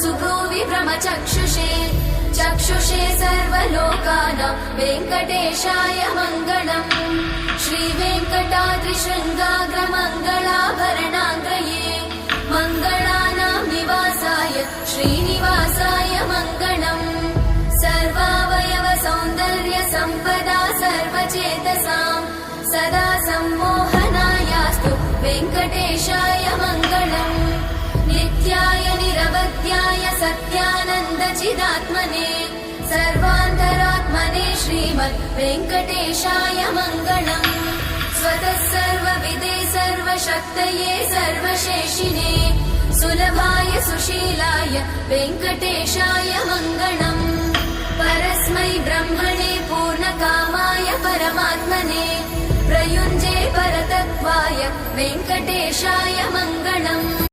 सुभ्रूविभ्रमचक्षुषे चक्षुषे सर्वलोकानां वेङ्कटेशाय मङ्गलम्। श्रीवेङ्कटाद्रिशृङ्गाग्रमङ्गलाभरणाङ्गये मङ्गलानां निवासाय श्रीनिवासाय मङ्गलम्। सर्वावयव सौन्दर्य सम्पदा सर्वचेतसां सदा सम्मोहनायास्तु वेङ्कटेशाय मङ्गलम्। नित्याय निरवध्याय सत्यानन्दचिदात्मने सर्वान्तरात्मने श्रीमद् वेङ्कटेशाय मङ्गलम्। स्वतः सर्वविदे सर्वशक्तये सर्वशेषिने सुलभाय सुशीलाय वेङ्कटेशाय मङ्गलम्। परस्मै ब्रह्मणे पूर्णकामाय परमात्मने प्रयुञ्जे परतत्त्वाय वेङ्कटेशाय मङ्गलम्।